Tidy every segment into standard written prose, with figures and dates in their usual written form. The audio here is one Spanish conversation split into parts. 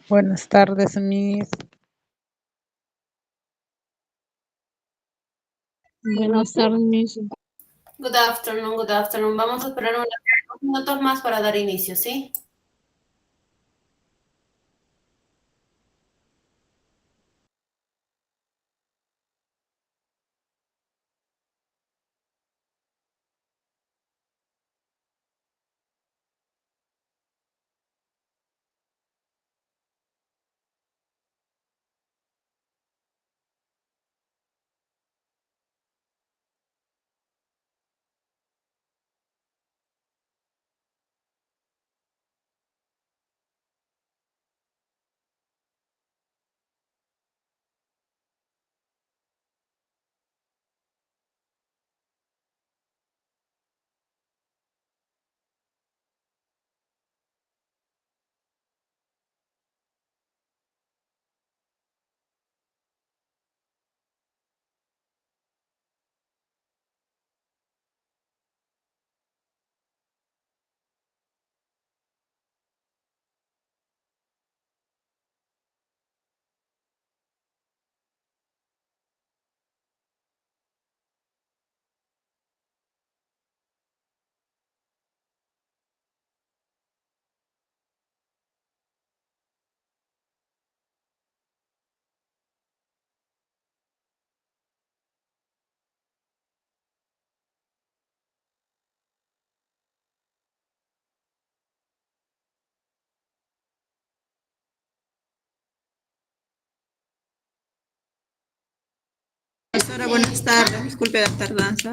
Buenas tardes, Miss. Buenas tardes, Miss. Good afternoon. Vamos a esperar unos minutos más para dar inicio, ¿sí? Profesora, buenas tardes. Disculpe la tardanza.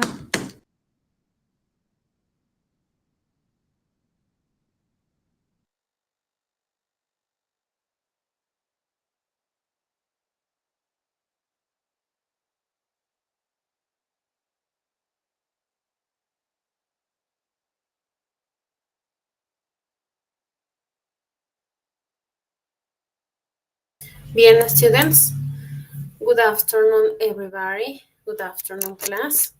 Bien, students. Good afternoon, everybody. Good afternoon, class.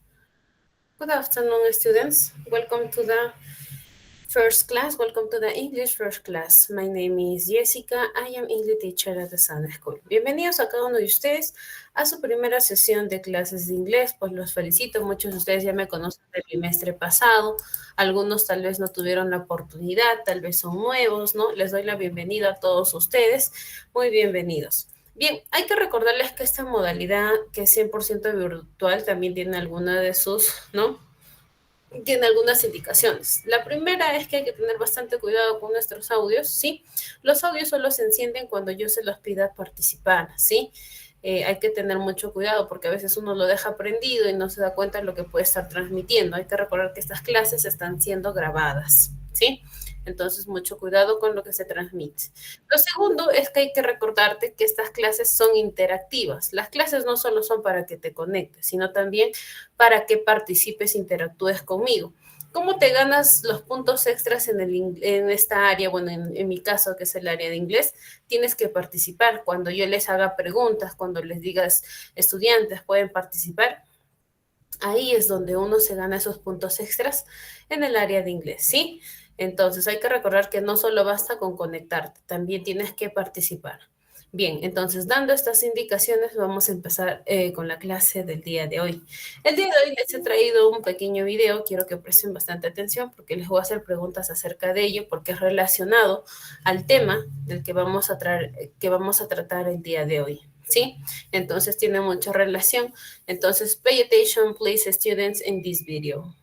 Good afternoon, students. Welcome to the first class. Welcome to the English first class. My name is Jessica. I am English teacher at the Sun School. Bienvenidos a cada uno de ustedes a su primera sesión de clases de inglés. Pues los felicito. Muchos de ustedes ya me conocen del trimestre pasado. Algunos tal vez no tuvieron la oportunidad, tal vez son nuevos, ¿no? Les doy la bienvenida a todos ustedes. Muy bienvenidos. Bien, hay que recordarles que esta modalidad, que es 100% virtual, también tiene alguna de sus, ¿no? Tiene algunas indicaciones. La primera es que hay que tener bastante cuidado con nuestros audios, ¿sí? Los audios solo se encienden cuando yo se los pida participar, ¿sí? Hay que tener mucho cuidado porque a veces uno lo deja prendido y no se da cuenta de lo que puede estar transmitiendo. Hay que recordar que estas clases están siendo grabadas, ¿sí? Entonces, mucho cuidado con lo que se transmite. Lo segundo es que hay que recordarte que estas clases son interactivas. Las clases no solo son para que te conectes, sino también para que participes, interactúes conmigo. ¿Cómo te ganas los puntos extras en esta área? Bueno, en mi caso, que es el área de inglés, tienes que participar. Cuando yo les haga preguntas, cuando les digas, estudiantes pueden participar, ahí es donde uno se gana esos puntos extras en el área de inglés, ¿sí? Entonces hay que recordar que no solo basta con conectarte, también tienes que participar. Bien, entonces dando estas indicaciones vamos a empezar con la clase del día de hoy. El día de hoy les he traído un pequeño video, quiero que presten bastante atención porque les voy a hacer preguntas acerca de ello porque es relacionado al tema del que vamos a tratar el día de hoy, ¿sí? Entonces tiene mucha relación. Entonces, pay attention, please, students, in this video.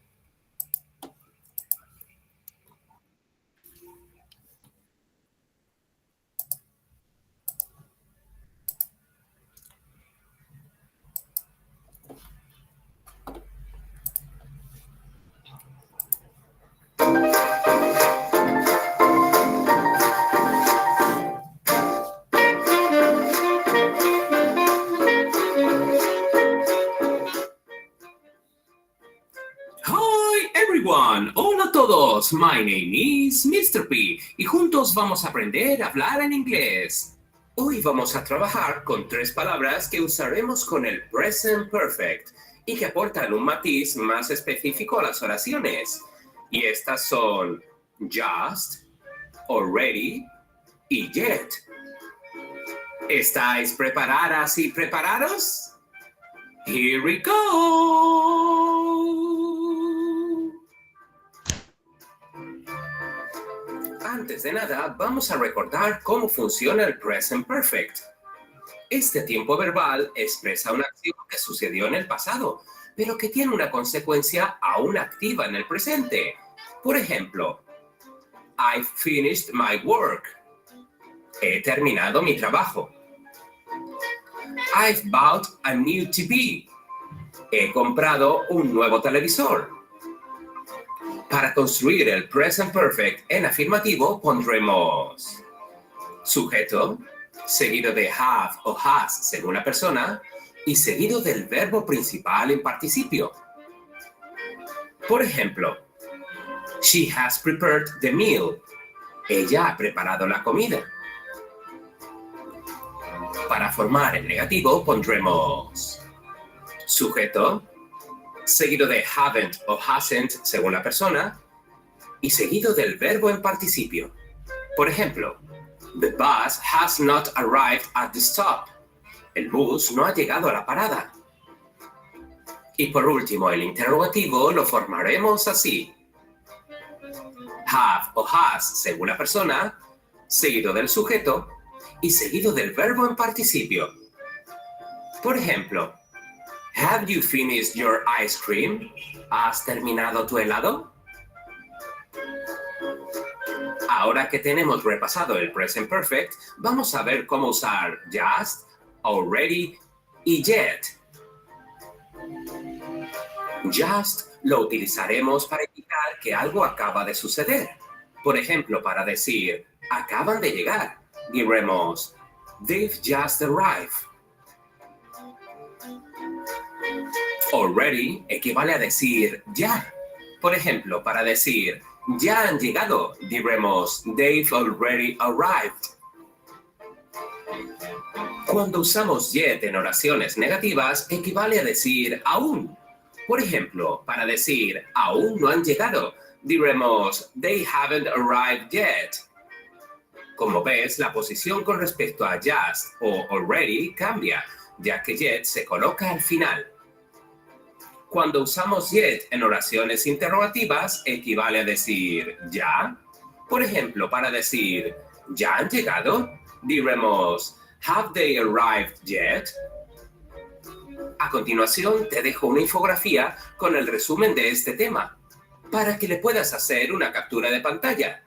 Hola a todos, my name is Mr. P y juntos vamos a aprender a hablar en inglés. Hoy vamos a trabajar con 3 palabras que usaremos con el present perfect y que aportan un matiz más específico a las oraciones. Y estas son just, already y yet. ¿Estáis preparadas y preparados? Here we go. Antes de nada, vamos a recordar cómo funciona el present perfect. Este tiempo verbal expresa una acción que sucedió en el pasado, pero que tiene una consecuencia aún activa en el presente. Por ejemplo, I've finished my work. He terminado mi trabajo. I've bought a new TV. He comprado un nuevo televisor. Para construir el present perfect en afirmativo pondremos sujeto, seguido de have o has según la persona, y seguido del verbo principal en participio. Por ejemplo, she has prepared the meal. Ella ha preparado la comida. Para formar el negativo pondremos sujeto, seguido de haven't o hasn't según la persona, y seguido del verbo en participio. Por ejemplo, the bus has not arrived at the stop. El bus no ha llegado a la parada. Y por último, el interrogativo lo formaremos así. Have o has según la persona, seguido del sujeto y seguido del verbo en participio. Por ejemplo, have you finished your ice cream? ¿Has terminado tu helado? Ahora que tenemos repasado el present perfect, vamos a ver cómo usar just, already y yet. Just lo utilizaremos para indicar que algo acaba de suceder. Por ejemplo, para decir acaban de llegar, diremos they've just arrived. Already equivale a decir ya. Por ejemplo, para decir ya han llegado, diremos they've already arrived. Cuando usamos yet en oraciones negativas, equivale a decir aún. Por ejemplo, para decir aún no han llegado, diremos they haven't arrived yet. Como ves, la posición con respecto a just o already cambia, ya que yet se coloca al final. Cuando usamos yet en oraciones interrogativas, equivale a decir ya. Por ejemplo, para decir ¿ya han llegado?, diremos have they arrived yet? A continuación, te dejo una infografía con el resumen de este tema, para que le puedas hacer una captura de pantalla.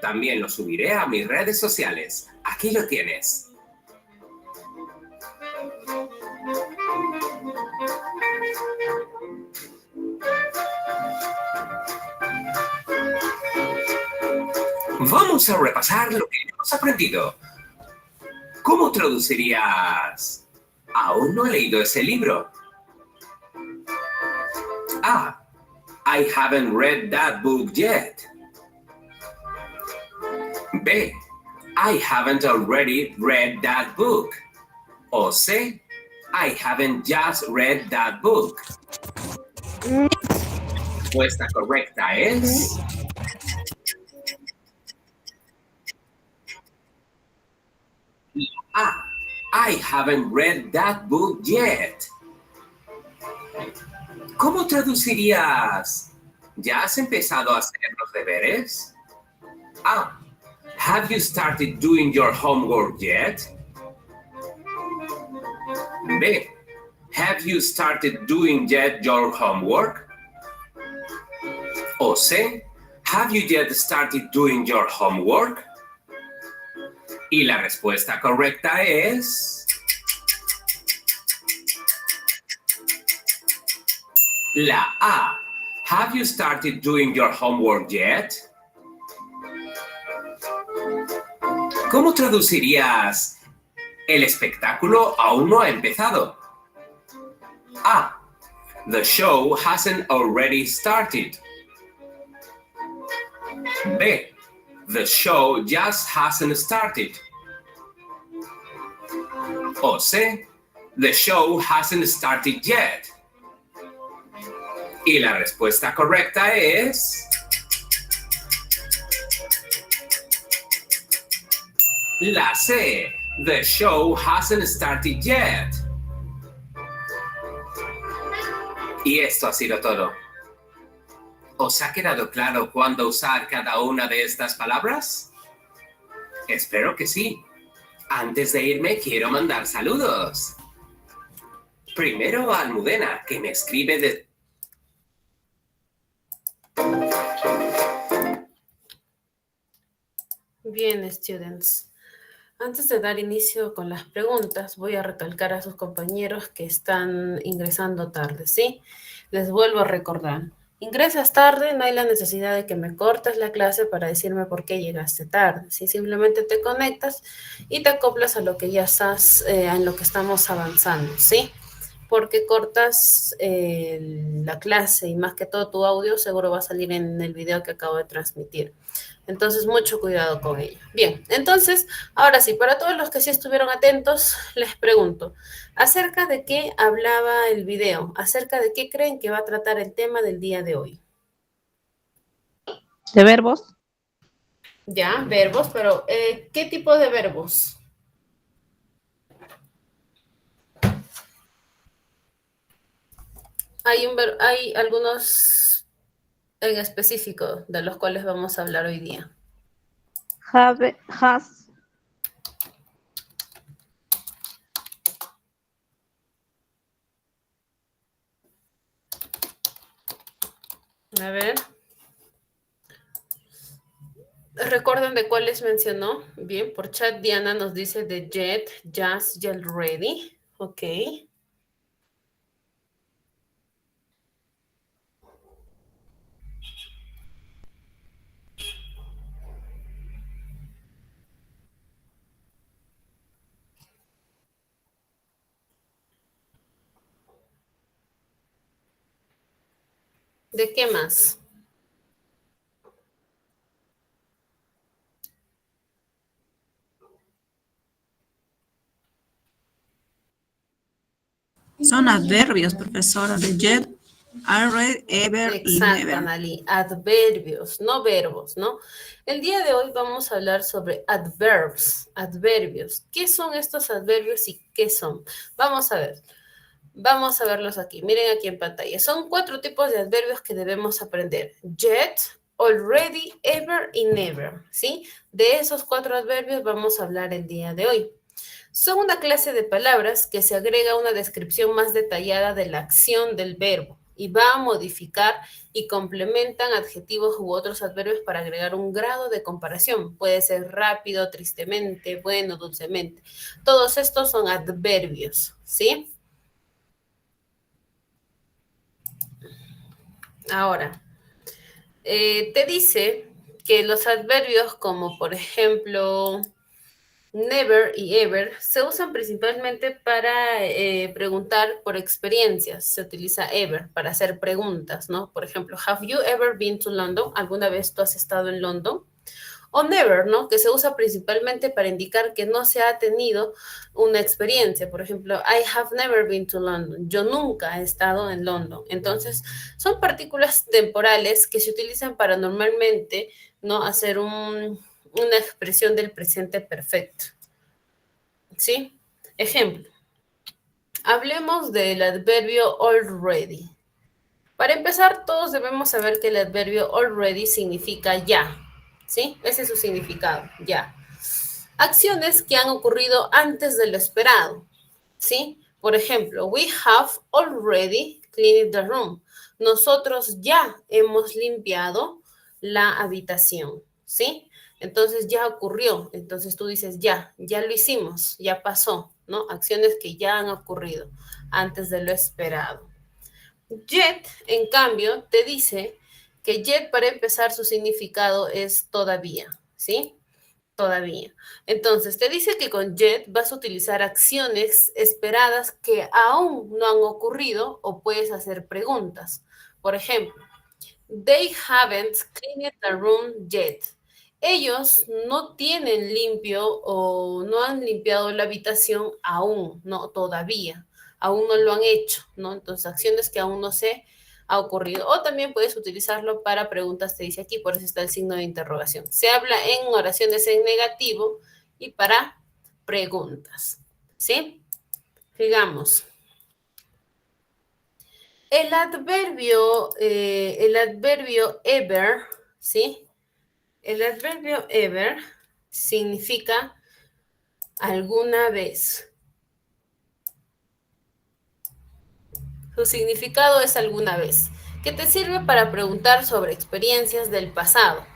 También lo subiré a mis redes sociales. Aquí lo tienes. Vamos a repasar lo que hemos aprendido. ¿Cómo traducirías aún no he leído ese libro? A. I haven't read that book yet. B. I haven't already read that book. O C. I haven't just read that book. La respuesta correcta es A. I haven't read that book yet. ¿Cómo traducirías? ¿Ya has empezado a hacer los deberes? A. Have you started doing your homework yet? B. Have you started doing yet your homework? O C. Have you yet started doing your homework? Y la respuesta correcta es la A. Have you started doing your homework yet? ¿Cómo traducirías el espectáculo aún no ha empezado? A. The show hasn't already started. B. The show just hasn't started. O C. The show hasn't started yet. Y la respuesta correcta es la C. The show hasn't started yet. Y esto ha sido todo. ¿Os ha quedado claro cuándo usar cada una de estas palabras? Espero que sí. Antes de irme, quiero mandar saludos. Primero a Almudena, que me escribe de... Bien, students. Antes de dar inicio con las preguntas, voy a recalcar a sus compañeros que están ingresando tarde, ¿sí? Les vuelvo a recordar. Ingresas tarde, no hay la necesidad de que me cortes la clase para decirme por qué llegaste tarde, ¿sí? Simplemente te conectas y te acoplas a lo que ya estás, en lo que estamos avanzando, ¿sí? Porque cortas la clase y más que todo tu audio seguro va a salir en el video que acabo de transmitir. Entonces, mucho cuidado con ello. Bien, entonces, ahora sí, para todos los que sí estuvieron atentos, les pregunto, ¿acerca de qué hablaba el video? ¿Acerca de qué creen que va a tratar el tema del día de hoy? ¿De verbos? Ya, verbos, pero ¿qué tipo de verbos? Hay algunos en específico de los cuales vamos a hablar hoy día. Have, has, A ver. ¿Recuerdan de cuáles mencionó? Bien, por chat Diana nos dice de jet, just, y already. Ok. ¿De qué más? Son adverbios, profesora, de yet, already, ever y Exacto, never. Analí. Adverbios, no verbos, ¿no? El día de hoy vamos a hablar sobre adverbs, adverbios. ¿Qué son estos adverbios y qué son? Vamos a ver. Vamos a verlos aquí. Miren aquí en pantalla. Son 4 tipos de adverbios que debemos aprender. Yet, already, ever y never, ¿sí? De esos 4 adverbios vamos a hablar el día de hoy. Son una clase de palabras que se agrega una descripción más detallada de la acción del verbo y va a modificar y complementan adjetivos u otros adverbios para agregar un grado de comparación. Puede ser rápido, tristemente, bueno, dulcemente. Todos estos son adverbios, ¿sí? Ahora, te dice que los adverbios como por ejemplo never y ever se usan principalmente para preguntar por experiencias. Se utiliza ever para hacer preguntas, ¿no? Por ejemplo, have you ever been to London? ¿Alguna vez tú has estado en London? O never, ¿no? Que se usa principalmente para indicar que no se ha tenido una experiencia. Por ejemplo, I have never been to London. Yo nunca he estado en London. Entonces, son partículas temporales que se utilizan para normalmente, ¿no? Hacer una expresión del presente perfecto. ¿Sí? Ejemplo. Hablemos del adverbio already. Para empezar, todos debemos saber que el adverbio already significa ya. ¿Sí? Ese es su significado, ya. Acciones que han ocurrido antes de lo esperado, ¿sí? Por ejemplo, we have already cleaned the room. Nosotros ya hemos limpiado la habitación, ¿sí? Entonces ya ocurrió. Entonces tú dices ya lo hicimos, ya pasó, ¿no? Acciones que ya han ocurrido antes de lo esperado. Yet, en cambio, te dice que yet, para empezar, su significado es todavía, ¿sí? Todavía. Entonces, te dice que con yet vas a utilizar acciones esperadas que aún no han ocurrido o puedes hacer preguntas. Por ejemplo, they haven't cleaned the room yet. Ellos no tienen limpio o no han limpiado la habitación aún, no, todavía. Aún no lo han hecho, ¿no? Entonces, acciones que aún no se ha ocurrido. O también puedes utilizarlo para preguntas, te dice aquí, por eso está el signo de interrogación. Se habla en oraciones en negativo y para preguntas, ¿sí? Digamos, el adverbio ever, ¿sí? El adverbio ever significa alguna vez. Su significado es alguna vez, que te sirve para preguntar sobre experiencias del pasado.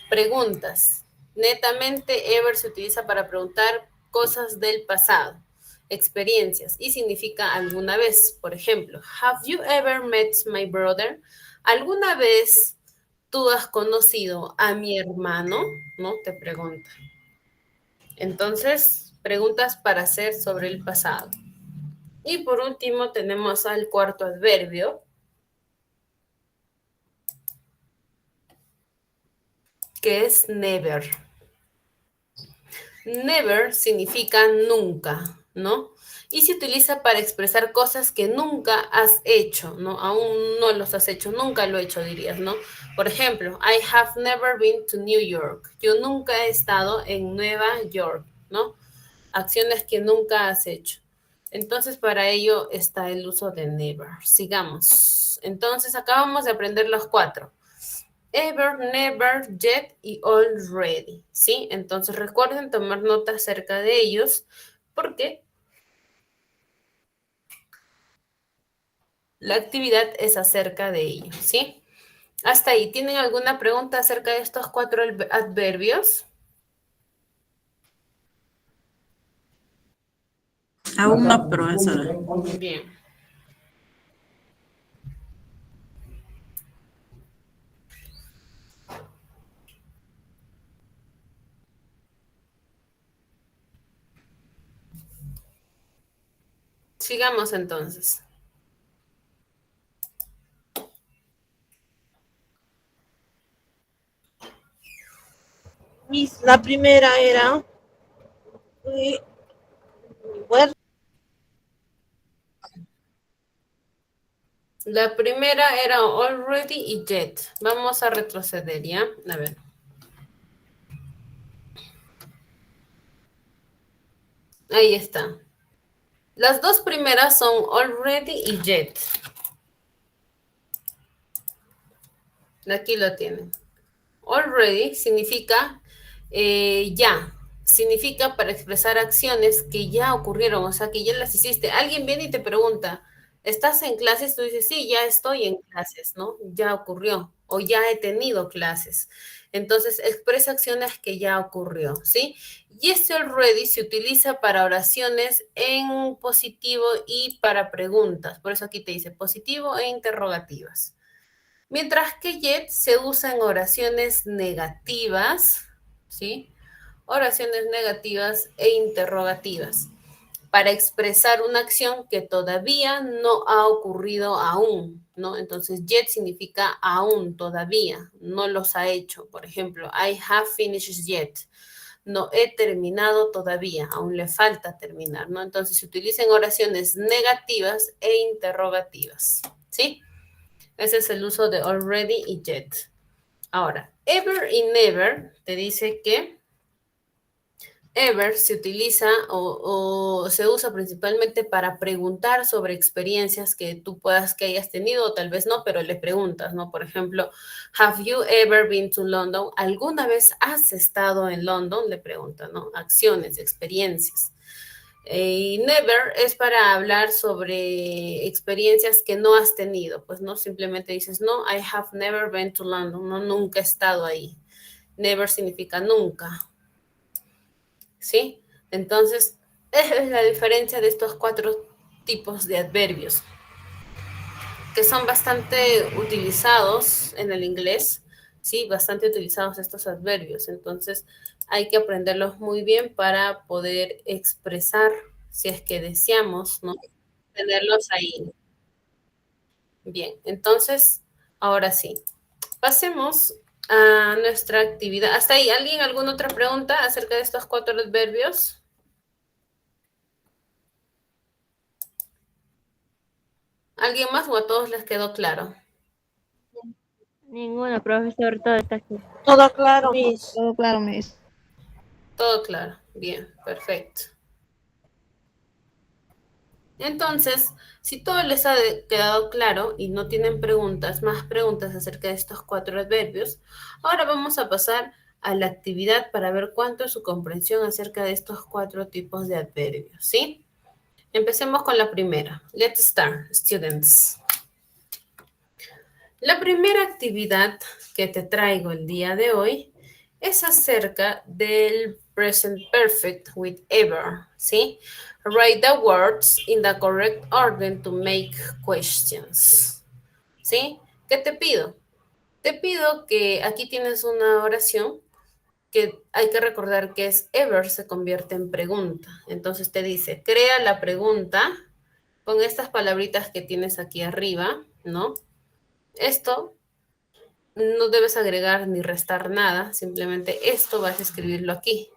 Preguntas. Netamente, ever se utiliza para preguntar cosas del pasado, experiencias, y significa alguna vez. Por ejemplo, have you ever met my brother? ¿Alguna vez tú has conocido a mi hermano? ¿No? Te pregunta. Entonces, preguntas para hacer sobre el pasado. Y por último tenemos al cuarto adverbio, que es never. Never significa nunca, ¿no? Y se utiliza para expresar cosas que nunca has hecho, ¿no? Aún no los has hecho, nunca lo he hecho, dirías, ¿no? Por ejemplo, I have never been to New York. Yo nunca he estado en Nueva York, ¿no? Acciones que nunca has hecho. Entonces, para ello está el uso de never. Sigamos. Entonces, acabamos de aprender los cuatro. Ever, never, yet y already, ¿sí? Entonces, recuerden tomar nota acerca de ellos, porque la actividad es acerca de ellos, ¿sí? Hasta ahí, ¿tienen alguna pregunta acerca de estos cuatro adverbios? Aún no, profesora. Bien. Sigamos entonces. Miss, la primera era where, La primera era already y yet. Vamos a retroceder, ¿ya? A ver. Ahí está. Las dos primeras son already y yet. Aquí lo tienen. Already significa ya. Significa para expresar acciones que ya ocurrieron, o sea, que ya las hiciste. Alguien viene y te pregunta, ¿estás en clases? Tú dices, sí, ya estoy en clases, ¿no? Ya ocurrió, o ya he tenido clases. Entonces, expresa acciones que ya ocurrió, ¿sí? Y este already se utiliza para oraciones en positivo y para preguntas. Por eso aquí te dice positivo e interrogativas. Mientras que yet se usa en oraciones negativas, ¿sí? Oraciones negativas e interrogativas para expresar una acción que todavía no ha ocurrido aún, ¿no? Entonces, yet significa aún, todavía, no los ha hecho. Por ejemplo, I have finished yet. No he terminado todavía, aún le falta terminar, ¿no? Entonces, se utilizan oraciones negativas e interrogativas, ¿sí? Ese es el uso de already y yet. Ahora, ever y never te dice que ever se utiliza o se usa principalmente para preguntar sobre experiencias que tú puedas que hayas tenido o tal vez no, pero le preguntas, ¿no? Por ejemplo, have you ever been to London? ¿Alguna vez has estado en London? Le pregunta, ¿no? Acciones, experiencias. Y never es para hablar sobre experiencias que no has tenido, pues no simplemente dices, no, I have never been to London, no, nunca he estado ahí. Never significa nunca, ¿sí? Entonces, esa es la diferencia de estos cuatro tipos de adverbios, que son bastante utilizados en el inglés, ¿sí? Bastante utilizados estos adverbios. Entonces, hay que aprenderlos muy bien para poder expresar, si es que deseamos, ¿no? Tenerlos ahí. Bien, entonces, ahora sí. Pasemos a nuestra actividad. ¿Hasta ahí? ¿Alguien alguna otra pregunta acerca de estos cuatro adverbios? ¿Alguien más o a todos les quedó claro? Ninguna, profesor, todo está aquí. todo claro, Miss. Todo claro, Miss. Todo claro. Bien, perfecto. Entonces, si todo les ha quedado claro y no tienen más preguntas acerca de estos 4 adverbios, ahora vamos a pasar a la actividad para ver cuánto es su comprensión acerca de estos 4 tipos de adverbios, ¿sí? Empecemos con la primera. Let's start, students. La primera actividad que te traigo el día de hoy es acerca del present perfect with ever, ¿sí? Write the words in the correct order to make questions, ¿sí? ¿Qué te pido? Te pido que aquí tienes una oración que hay que recordar que es ever se convierte en pregunta. Entonces te dice, crea la pregunta con estas palabritas que tienes aquí arriba, ¿no? Esto no debes agregar ni restar nada, simplemente esto vas a escribirlo aquí,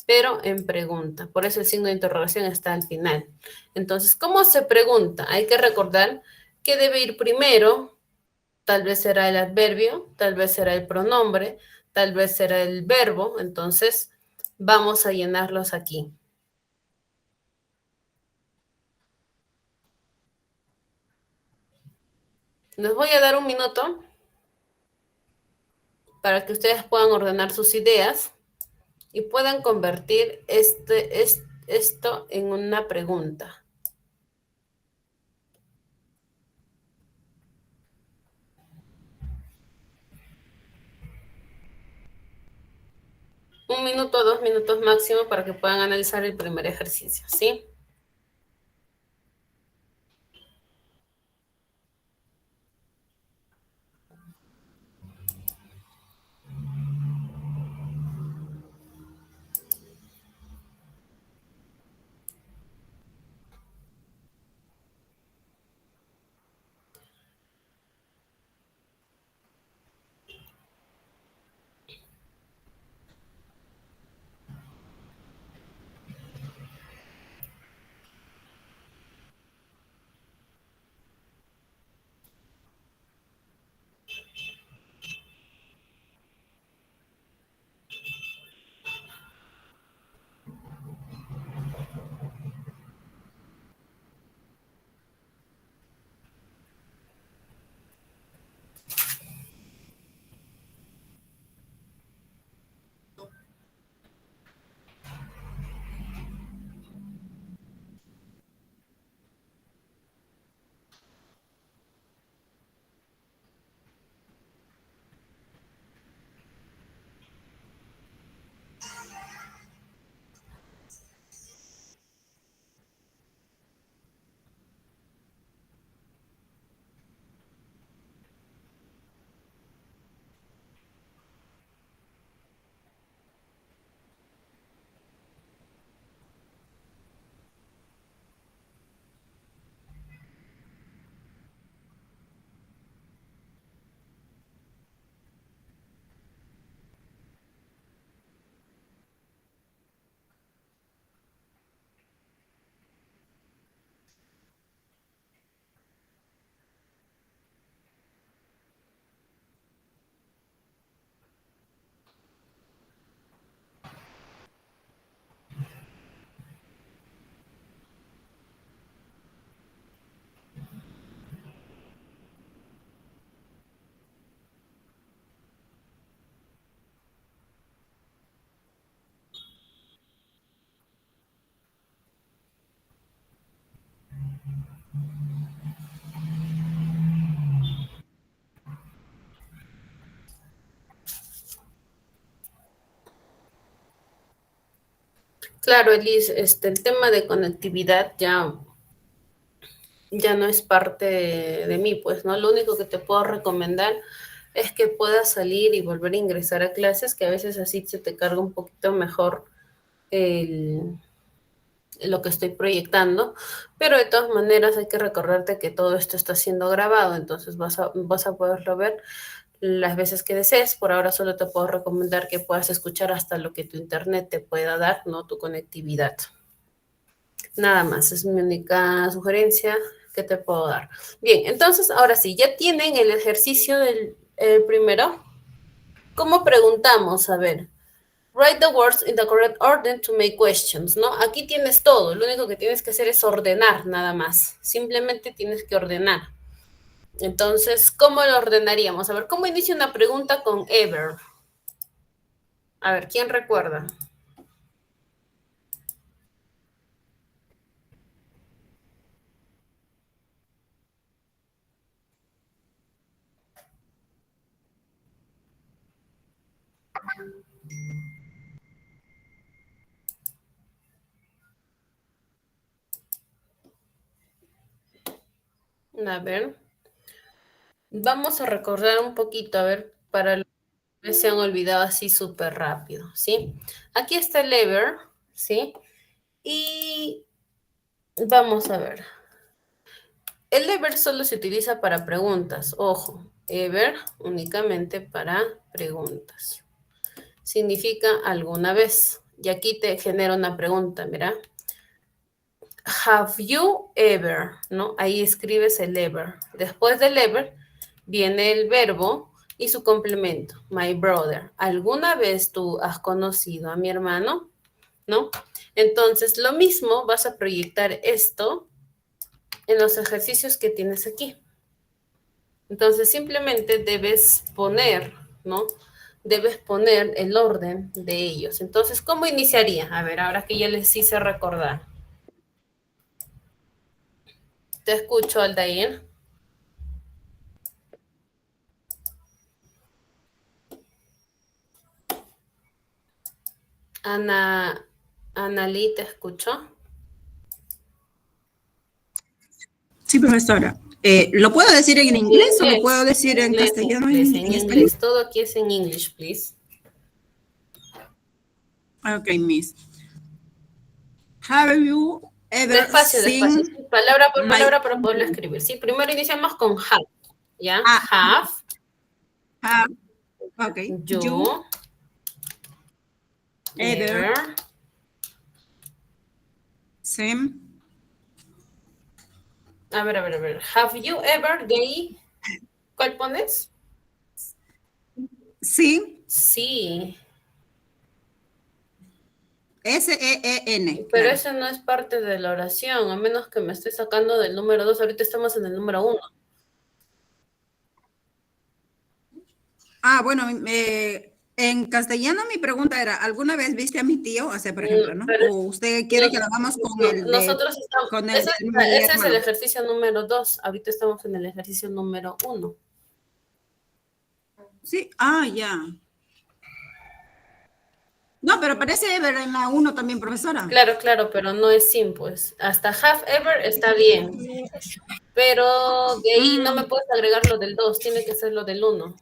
pero en pregunta. Por eso el signo de interrogación está al final. Entonces, ¿cómo se pregunta? Hay que recordar que debe ir primero, tal vez será el adverbio, tal vez será el pronombre, tal vez será el verbo. Entonces, vamos a llenarlos aquí. Les voy a dar un minuto para que ustedes puedan ordenar sus ideas y puedan convertir esto en una pregunta. Un minuto, 2 minutos máximo para que puedan analizar el primer ejercicio, ¿sí? Claro, Elis, el tema de conectividad ya no es parte de mí, pues, ¿no? Lo único que te puedo recomendar es que puedas salir y volver a ingresar a clases, que a veces así se te carga un poquito mejor lo que estoy proyectando, pero de todas maneras hay que recordarte que todo esto está siendo grabado, entonces vas a poderlo ver las veces que desees. Por ahora solo te puedo recomendar que puedas escuchar hasta lo que tu internet te pueda dar, no tu conectividad. Nada más, es mi única sugerencia que te puedo dar. Bien, entonces ahora sí, ya tienen el ejercicio del primero. ¿Cómo preguntamos? A ver, Write the words in the correct order to make questions, ¿no? Aquí tienes todo, lo único que tienes que hacer es ordenar nada más. Simplemente tienes que ordenar. Entonces, ¿cómo lo ordenaríamos? A ver, ¿cómo inicia una pregunta con ever? A ver, ¿quién recuerda? A ver, vamos a recordar un poquito, a ver, para los que se han olvidado así súper rápido, ¿sí? Aquí está el ever, ¿sí? Y vamos a ver. El ever solo se utiliza para preguntas, ojo, ever únicamente para preguntas. Significa alguna vez. Y aquí te genera una pregunta, mira. Have you ever, ¿no? Ahí escribes el ever. Después del ever viene el verbo y su complemento, my brother. ¿Alguna vez tú has conocido a mi hermano? ¿No? Entonces, lo mismo vas a proyectar esto en los ejercicios que tienes aquí. Entonces, simplemente debes poner, ¿no? Debes poner el orden de ellos. Entonces, ¿cómo iniciaría? A ver, ahora que ya les hice recordar. Te escucho, Aldair. Analí, ¿te escucho? Sí, profesora. ¿Lo puedo decir en inglés o lo puedo decir en castellano y en español? Inglés. Todo aquí es en English, please. Ok, Miss. Have you ever Despacio, seen despacio. Sí, palabra por my- palabra para poderlo escribir. Sí, primero iniciamos con have. ¿Ya? Ah. Have. Ok. You. Ever Ever. seen A ver. Have you ever gay? ¿Cuál pones? seen Sí. S-E-E-N. Pero Claro. eso no es parte de la oración, a menos que me esté sacando del número 2. Ahorita estamos en el número 1. Ah, bueno, en castellano mi pregunta era, ¿alguna vez viste a mi tío? O sea, por ejemplo, ¿no? Pero ¿O usted quiere que lo hagamos con el de, nosotros estamos, con el ese es el hermano? ejercicio número 2. Ahorita estamos en el ejercicio número 1. Sí, ya. No, pero parece ever en la 1 también, profesora. Claro, pero no es sin, pues. Hasta have ever está bien. Pero de ahí no me puedes agregar lo del 2, tiene que ser lo del 1.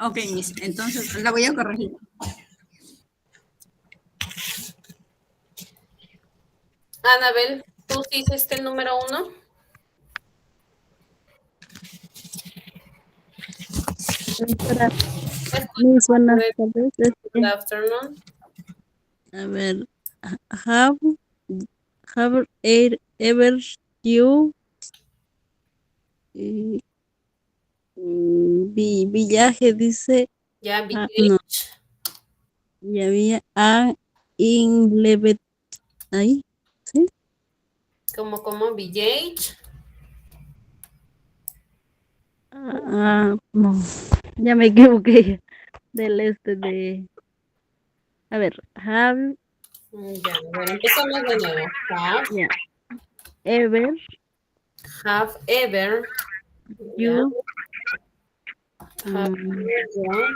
Ok, Miss. Entonces la voy a corregir. Anabel, ¿tú sí hiciste el número 1? Profesora, Miss, buenas tardes. Good afternoon. A ver, have ever you villaje dice, Ya, no, BH. y había a inlevet ahí, ¿sí? ¿Cómo, BH? No, ya me equivoqué del de, a ver, have, Ya, bueno, empezamos de nuevo. ya, ever Have ever. Ya. you Have ever.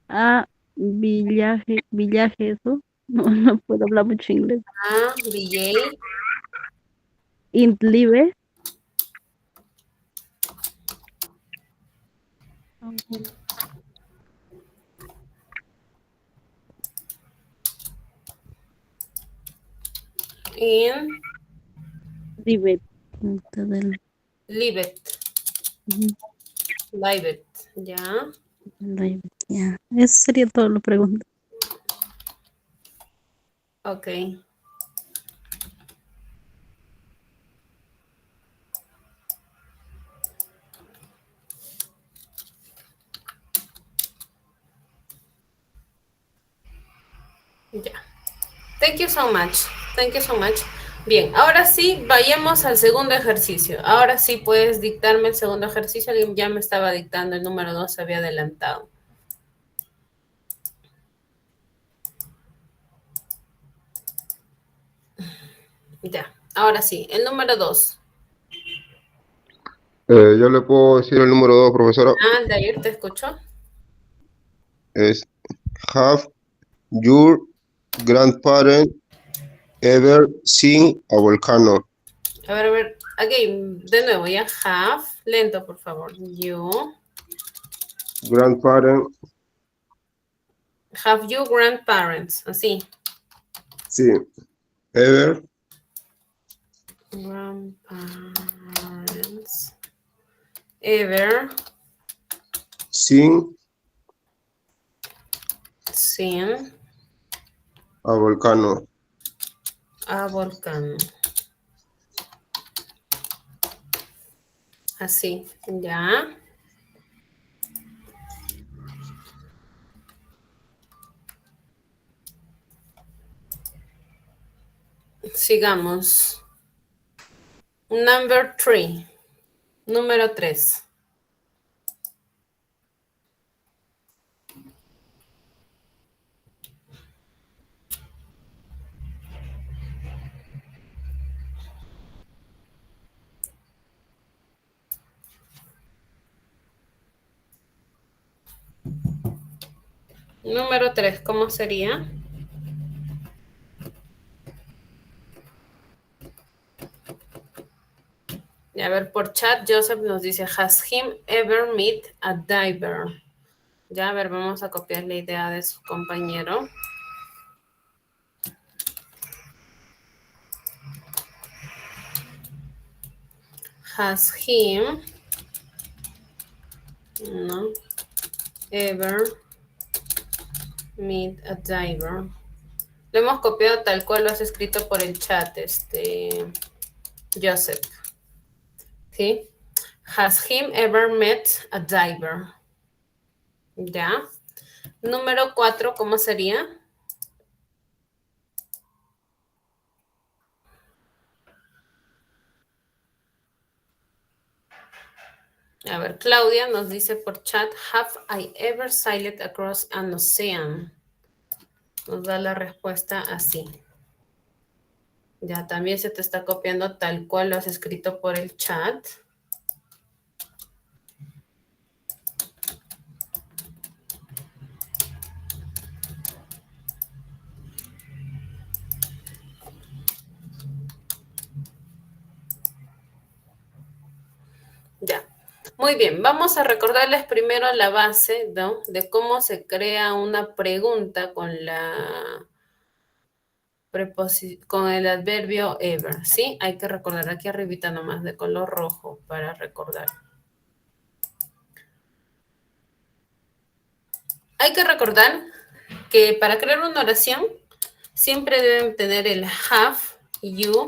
a villaje, eso, no puedo hablar mucho inglés. BJ. Intlive, In. live, Leave it. ujú, Live it. Ya. live, ya, eso sería todo lo pregunta. Ok. Ya. Thank you so much. Thank you so much. Bien, ahora sí, vayamos al segundo ejercicio. Ahora sí puedes dictarme el segundo ejercicio. Alguien ya me estaba dictando el número 2, se había adelantado. Ya, ahora sí, el número 2. Yo le puedo decir el número 2, profesora. Ah, de ayer te escucho. Es Have your grandparents ever seen a volcano? A ver, again, de nuevo, ya. Have, lento, por favor. Grandparents, Have you grandparents, así. sí. Ever Grandparents ever seen seen a volcano? a volcán. Así, ya. Sigamos. Number 3. Número 3. Número 3, ¿cómo sería? Y a ver, por chat, Joseph nos dice, has him ever met a diver? Ya, a ver, vamos a copiar la idea de su compañero. Has him, no, ever met a diver? Lo hemos copiado tal cual lo has escrito por el chat, Joseph. ¿Sí? Has him ever met a diver? ¿Ya? Número 4, ¿cómo sería? A ver, Claudia nos dice por chat, have I ever sailed across an ocean? Nos da la respuesta así. Ya, también se te está copiando tal cual lo has escrito por el chat. Ya, muy bien. Vamos a recordarles primero la base, ¿no? De cómo se crea una pregunta con con el adverbio ever, ¿sí? Hay que recordar aquí arribita nomás de color rojo para recordar. Hay que recordar que para crear una oración siempre deben tener el have you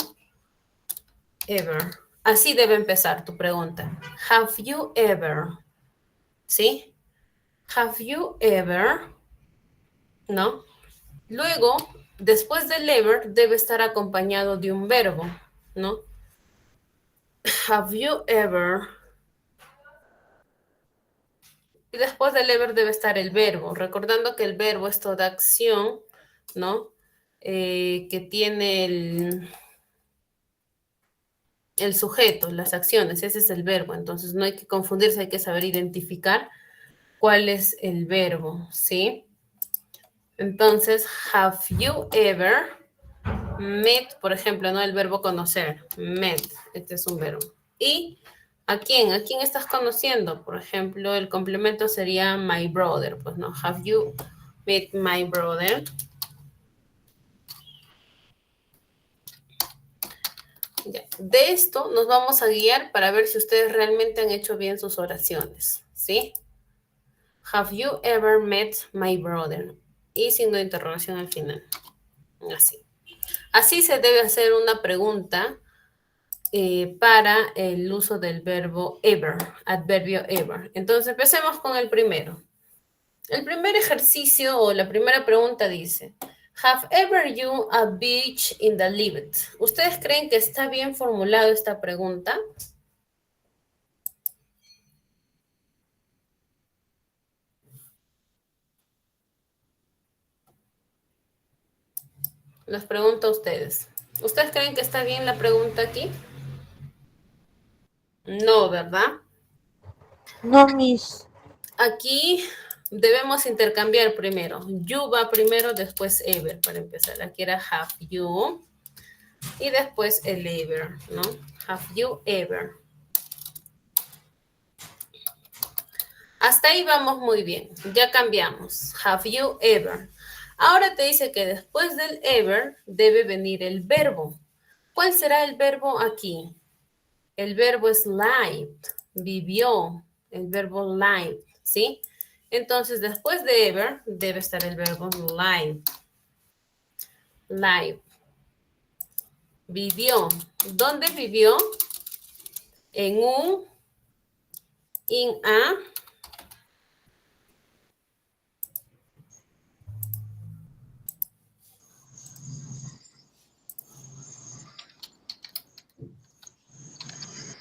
ever. Así debe empezar tu pregunta. Have you ever? ¿Sí? Have you ever? ¿No? Luego, después del ever, debe estar acompañado de un verbo, ¿no? Have you ever? Y después del ever debe estar el verbo, recordando que el verbo es toda acción, ¿no? Que tiene el sujeto, las acciones, ese es el verbo. Entonces no hay que confundirse, hay que saber identificar cuál es el verbo, ¿sí? Entonces, have you ever met, por ejemplo, ¿no? El verbo conocer, met, este es un verbo. ¿Y a quién? ¿A quién estás conociendo? Por ejemplo, el complemento sería my brother, pues, ¿no? Have you met my brother? Ya. De esto nos vamos a guiar para ver si ustedes realmente han hecho bien sus oraciones, ¿sí? Have you ever met my brother? Y signo de interrogación al final. Así. Así se debe hacer una pregunta para el uso del verbo ever, adverbio ever. Entonces, empecemos con el primero. El primer ejercicio o la primera pregunta dice, Have ever you a beach in the lived? ¿Ustedes creen que está bien formulado esta pregunta? Les pregunto a ustedes. ¿Ustedes creen que está bien la pregunta aquí? No, ¿verdad? No, Miss. Aquí debemos intercambiar primero. You va primero, después ever, para empezar. Aquí era have you. Y después el ever, ¿no? Have you ever. Hasta ahí vamos muy bien. Ya cambiamos. Have you ever. Ahora te dice que después del ever debe venir el verbo. ¿Cuál será el verbo aquí? El verbo es lived, vivió. El verbo lived, ¿sí? Entonces, después de ever debe estar el verbo lived. Live. Vivió. ¿Dónde vivió? En un, in a,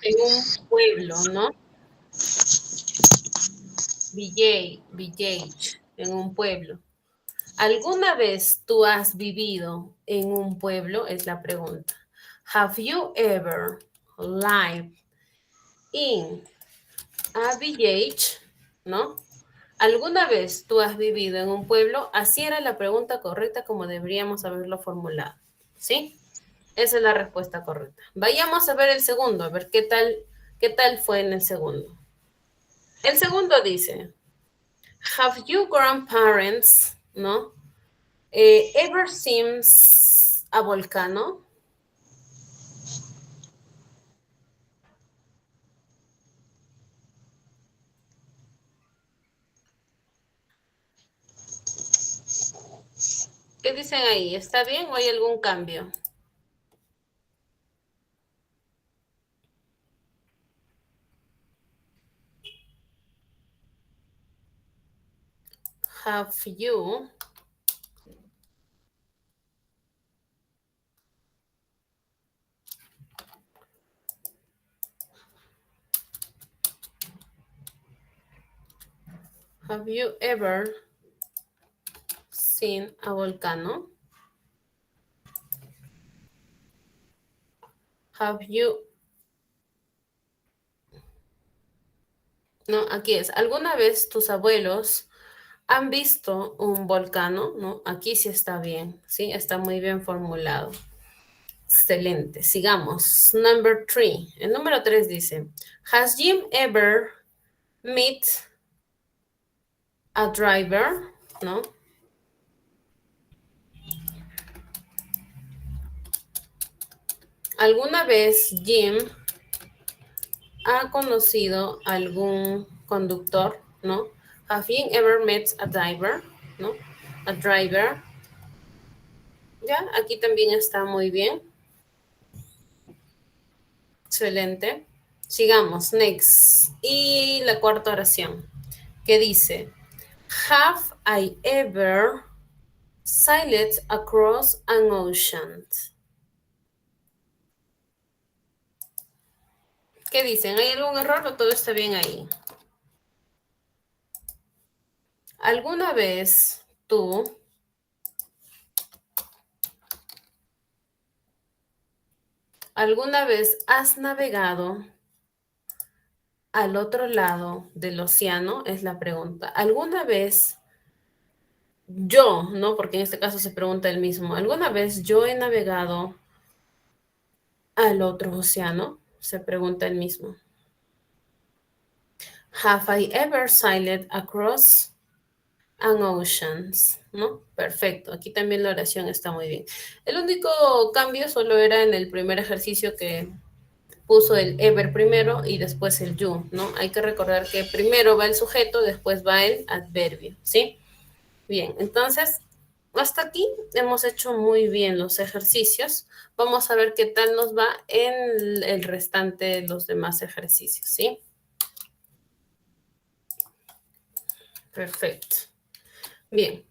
en un pueblo, ¿no? Village, en un pueblo. ¿Alguna vez tú has vivido en un pueblo? Es la pregunta. Have you ever lived in a village? ¿No? ¿Alguna vez tú has vivido en un pueblo? Así era la pregunta correcta como deberíamos haberlo formulado. ¿Sí? Esa es la respuesta correcta. Vayamos a ver el segundo, a ver qué tal fue en el segundo. El segundo dice, have you grandparents, ¿no? Ever seen a volcano? ¿Qué dicen ahí? ¿Está bien o hay algún cambio? Have you ever seen a volcano? Have you... No, aquí es. ¿Alguna vez tus abuelos han visto un volcano? No, aquí sí está bien, ¿sí? Está muy bien formulado. Excelente. Sigamos. Number 3. El número 3 dice, has Jim ever met a driver? ¿No? ¿Alguna vez Jim ha conocido algún conductor? ¿No? Have you ever met a driver? ¿No? A driver. Ya, aquí también está muy bien. Excelente. Sigamos, next. Y la cuarta oración, que dice, have I ever sailed across an ocean? ¿Qué dicen? ¿Hay algún error o todo está bien ahí? ¿Alguna vez tú has navegado al otro lado del océano? Es la pregunta. ¿Alguna vez yo, no? Porque en este caso se pregunta el mismo. ¿Alguna vez yo he navegado al otro océano? Se pregunta el mismo. Have I ever sailed across an ocean? ¿No? Perfecto. Aquí también la oración está muy bien. El único cambio solo era en el primer ejercicio que puso el ever primero y después el you, ¿no? Hay que recordar que primero va el sujeto, después va el adverbio, ¿sí? Bien, entonces, hasta aquí hemos hecho muy bien los ejercicios. Vamos a ver qué tal nos va en el restante de los demás ejercicios, ¿sí? Perfecto. Bien.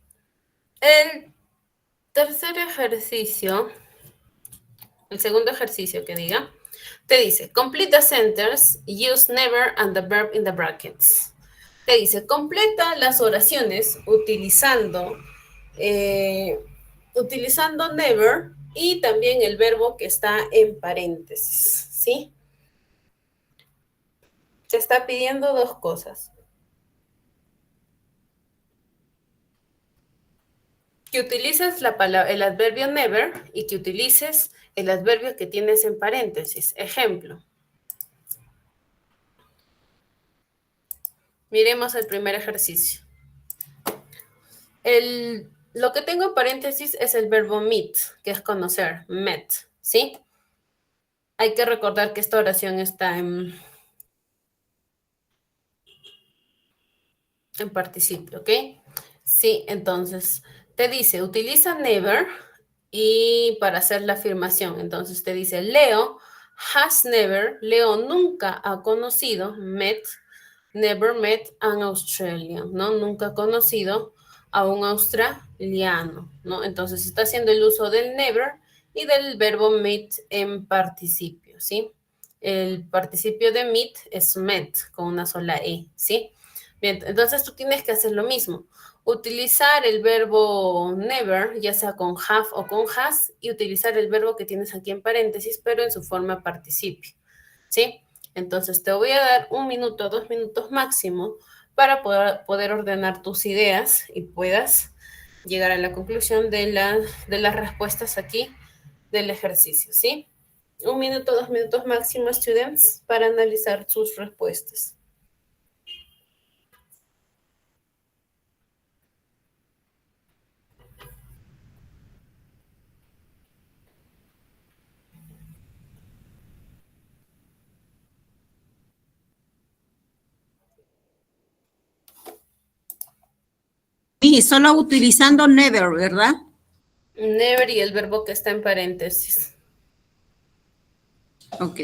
El Tercer ejercicio, el segundo ejercicio que diga, te dice, complete the sentence, use never and the verb in the brackets. Te dice, completa las oraciones utilizando never y también el verbo que está en paréntesis, ¿sí? Te está pidiendo dos cosas. Que utilices el adverbio never y que utilices el adverbio que tienes en paréntesis. Ejemplo. Miremos el primer ejercicio. Lo que tengo en paréntesis es el verbo meet, que es conocer, met, ¿sí? Hay que recordar que esta oración está en participio, ¿ok? Sí, entonces te dice, utiliza never y para hacer la afirmación. Entonces te dice, Leo has never, Leo nunca ha conocido, never met an Australian, ¿no? Nunca ha conocido a un australiano, ¿no? Entonces está haciendo el uso del never y del verbo meet en participio, ¿sí? El participio de meet es met, con una sola E, ¿sí? Bien, entonces tú tienes que hacer lo mismo. Utilizar el verbo never, ya sea con have o con has, y utilizar el verbo que tienes aquí en paréntesis, pero en su forma participio, ¿sí? Entonces te voy a dar 1 minuto, 2 minutos máximo para poder ordenar tus ideas y puedas llegar a la conclusión de las respuestas aquí del ejercicio, ¿sí? 1 minuto, 2 minutos máximo, students, para analizar sus respuestas. Y solo utilizando never, ¿verdad? Never y el verbo que está en paréntesis. Ok.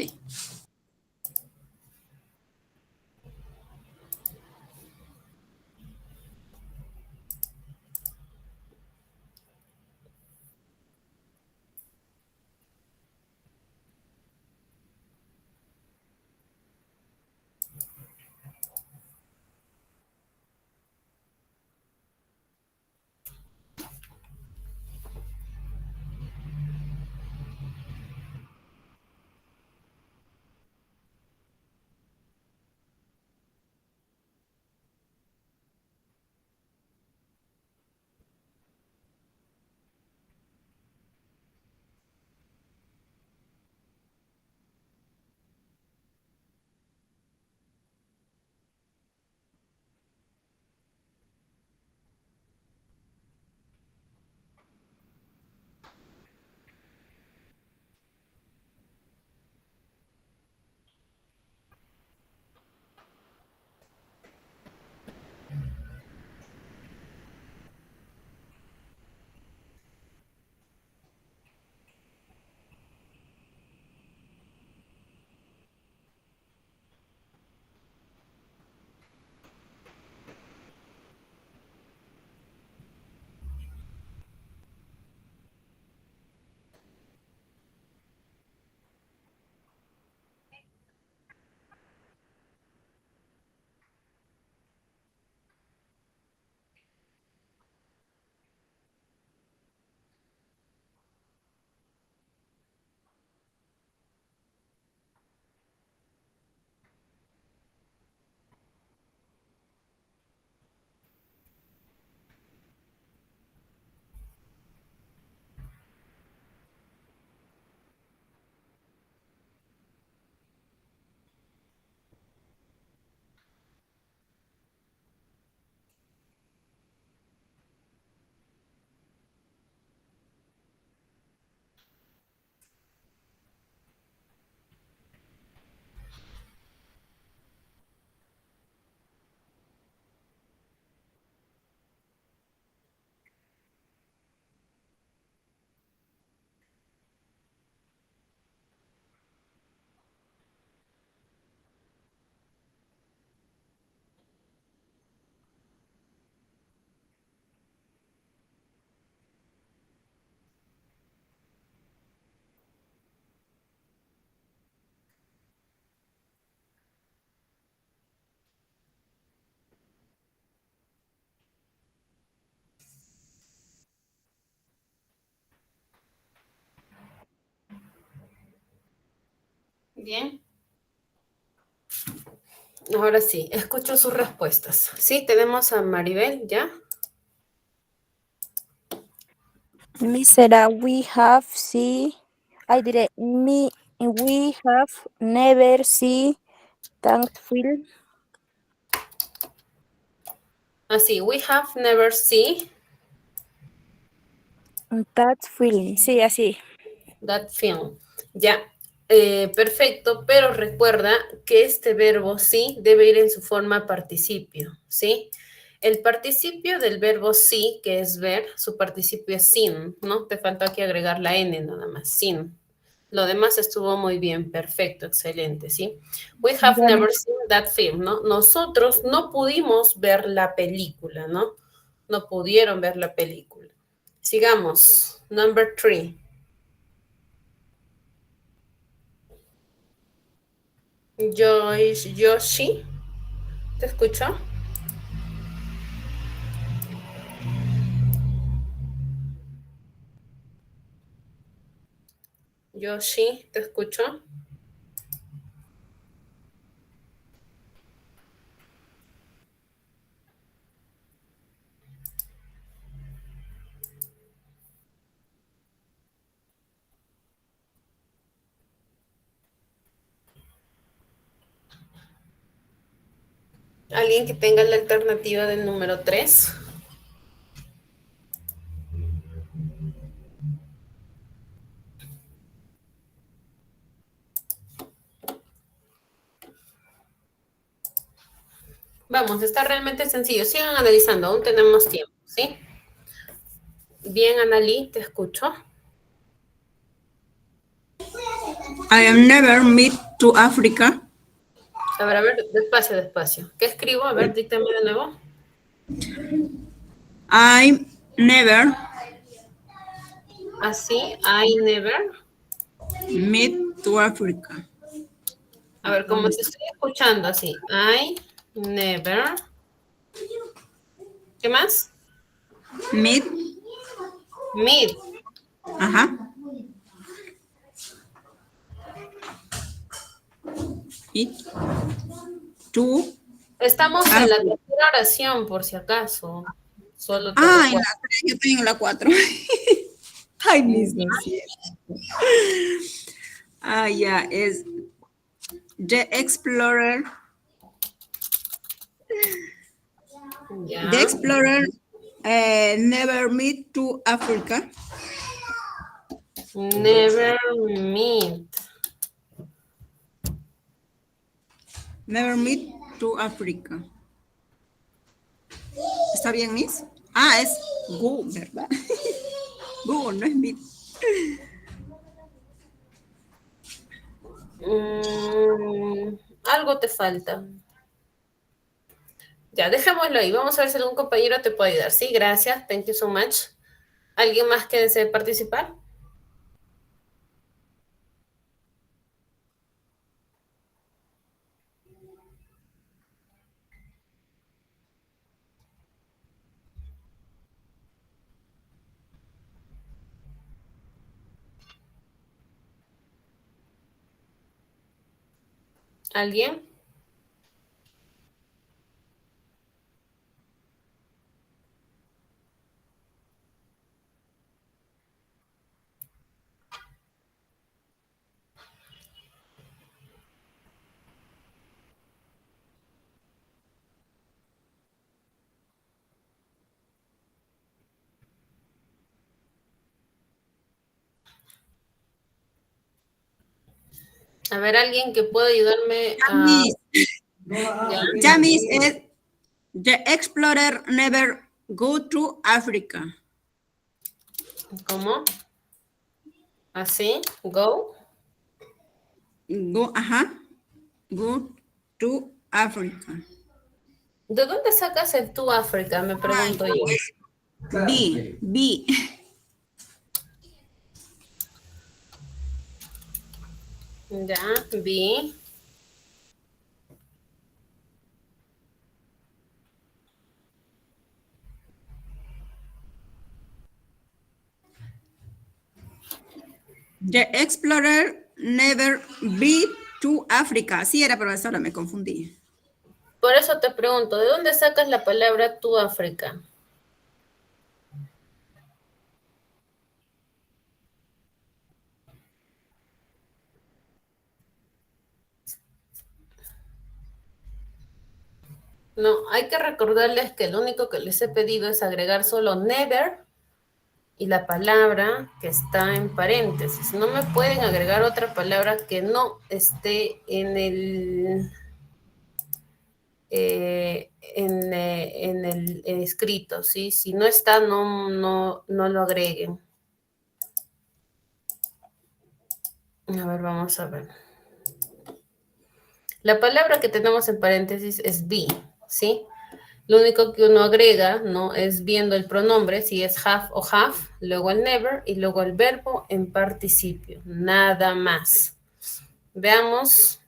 Bien. Ahora sí, escucho sus respuestas. Sí, tenemos a Maribel, ¿ya? Misera, we have never see thankful Así, we have never seen that feeling. Sí, así. that film. Ya, perfecto, pero recuerda que este verbo sí debe ir en su forma participio, ¿sí? El participio del verbo sí, que es ver, su participio es sin, ¿no? Te faltó aquí agregar la N nada más, sin. Lo demás estuvo muy bien, perfecto, excelente, ¿sí? We have Ya, never seen that film, ¿no? Nosotros no pudimos ver la película, ¿no? No pudieron ver la película. Sigamos. Number 3. Yoshi, ¿te escucho? Yoshi, ¿te escucho? ¿Alguien que tenga la alternativa del número 3? Vamos, está realmente sencillo. Sigan analizando, aún tenemos tiempo, ¿sí? Bien, Analí, te escucho. I have never been to Africa. A ver, despacio, despacio. ¿Qué escribo? A ver, díctame de nuevo. I never Así, I never. been to Africa. A ver, como te estoy escuchando así. I never. ¿Qué más? Meet, Meet. ajá. It, to. Estamos en la tercera oración, por si acaso. Solo te En recuerdo. la 3, yo estoy en la 4. Ay, mis no es cierto. Ya, es The Explorer. Ya. The Explorer never meet to Africa. Never meet. Never meet to Africa. ¿Está bien, Miss? Es Google, ¿verdad? Google, no es Meet. Algo te falta. Ya, dejémoslo ahí. Vamos a ver si algún compañero te puede ayudar. Sí, gracias. Thank you so much. ¿Alguien más que desee participar? ¿Alguien? A ver, alguien que pueda ayudarme a... Ya, Miss, es The Explorer never go to Africa. ¿Cómo? ¿Así? ¿Go? Go, go to Africa. ¿De dónde sacas el tú, África? Me pregunto yo. Be. Ya, vi. The Explorer never be To África. Sí era, profesora, me confundí. Por eso te pregunto, ¿de dónde sacas la palabra to África? No, hay que recordarles que lo único que les he pedido es agregar solo never y la palabra que está en paréntesis. No me pueden agregar otra palabra que no esté en el en el escrito, ¿sí? Si no está, no lo agreguen. A ver, vamos a ver. La palabra que tenemos en paréntesis es be, ¿sí? Lo único que uno agrega, ¿no? Es viendo el pronombre, si es have o have, luego el never y luego el verbo en participio. Nada más. Veamos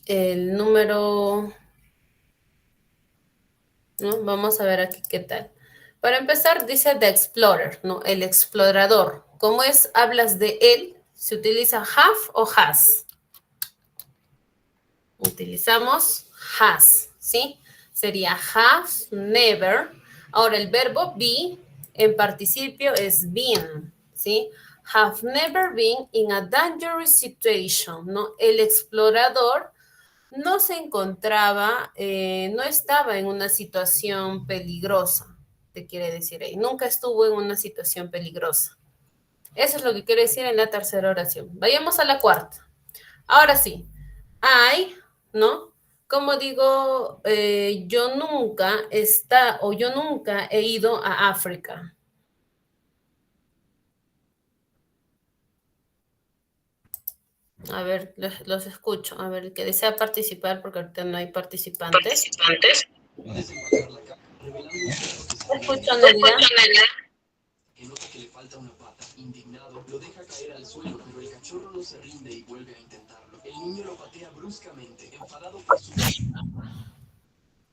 el número, ¿no? Vamos a ver aquí qué tal. Para empezar, dice the explorer, ¿no? El explorador. ¿Cómo es? Hablas de él. ¿Se utiliza have o has? Utilizamos has, ¿sí? Sería have, never. Ahora el verbo be en participio es been, ¿sí? Have never been in a dangerous situation, ¿no? El explorador no se encontraba, no estaba en una situación peligrosa, te quiere decir ahí. Nunca estuvo en una situación peligrosa. Eso es lo que quiere decir en la tercera oración. Vayamos a la cuarta. Ahora sí, I, ¿no? Como digo, yo nunca he ido a África. A ver, los escucho. A ver, el que desea participar, porque ahorita no hay participantes. Escucho, Nelia. Que nota que le falta una pata. Indignado, lo deja caer al suelo, pero el cachorro no se rinde y vuelve a intentarlo. El niño lo patea bruscamente, enfadado por su...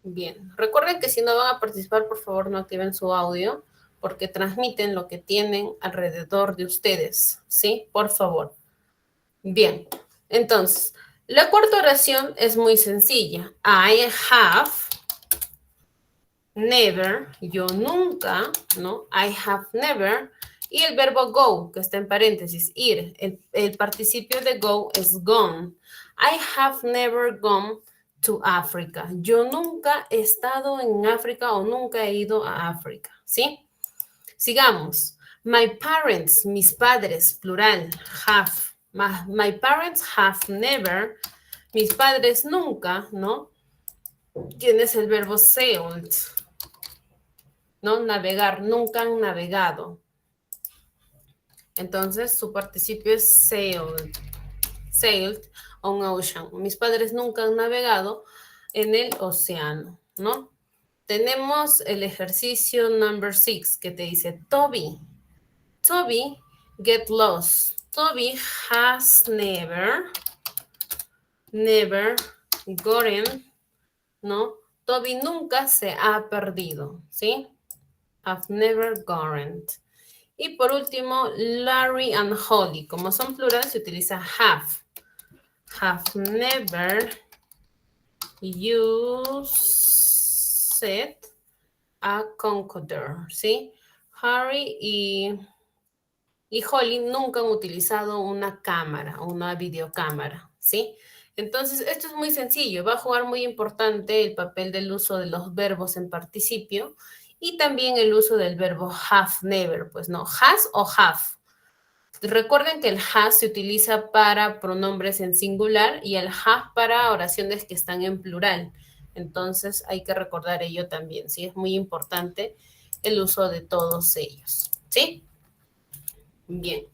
Bien, recuerden que si no van a participar, por favor no activen su audio, porque transmiten lo que tienen alrededor de ustedes, ¿sí? Por favor. Bien, entonces, la cuarta oración es muy sencilla. I have never, yo nunca, ¿no? I have never, y el verbo go, que está en paréntesis, ir. El participio de go es gone. I have never gone to Africa. Yo nunca he estado en África o nunca he ido a África, ¿sí? Sigamos. My parents, mis padres, plural, have. My parents have never, mis padres nunca, ¿no? Tienes el verbo sailed, ¿no? Navegar, nunca han navegado. Entonces, su participio es sailed, sailed on ocean. Mis padres nunca han navegado en el océano, ¿no? Tenemos el ejercicio number 6 que te dice, Toby, get lost. Toby has never gotten, ¿no? Toby nunca se ha perdido, ¿sí? Have never gotten. Y por último, Larry and Holly. Como son plurales, se utiliza have. Have never used a concorder, ¿sí? Harry y Holly nunca han utilizado una cámara, una videocámara, ¿sí? Entonces, esto es muy sencillo. Va a jugar muy importante el papel del uso de los verbos en participio y también el uso del verbo have never, pues no, has o have. Recuerden que el has se utiliza para pronombres en singular y el have para oraciones que están en plural. Entonces, hay que recordar ello también, ¿sí? Es muy importante el uso de todos ellos, ¿sí? Bien.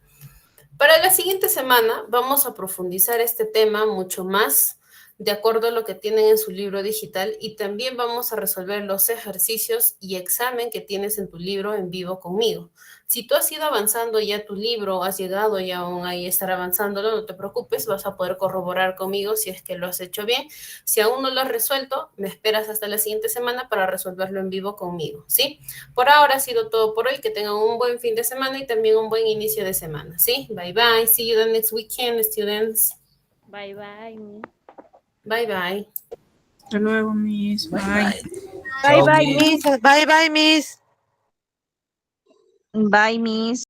Para la siguiente semana vamos a profundizar este tema mucho más de acuerdo a lo que tienen en su libro digital y también vamos a resolver los ejercicios y examen que tienes en tu libro en vivo conmigo. Si tú has ido avanzando ya tu libro, has llegado y aún ahí estar avanzándolo, no te preocupes, vas a poder corroborar conmigo si es que lo has hecho bien. Si aún no lo has resuelto, me esperas hasta la siguiente semana para resolverlo en vivo conmigo, ¿sí? Por ahora ha sido todo por hoy, que tengan un buen fin de semana y también un buen inicio de semana, ¿sí? Bye bye, see you the next weekend, students. Bye, bye. Miss. Bye, bye. Hasta luego, Miss. Bye. Bye, bye, Miss. Bye, bye, Miss. Bye, Miss.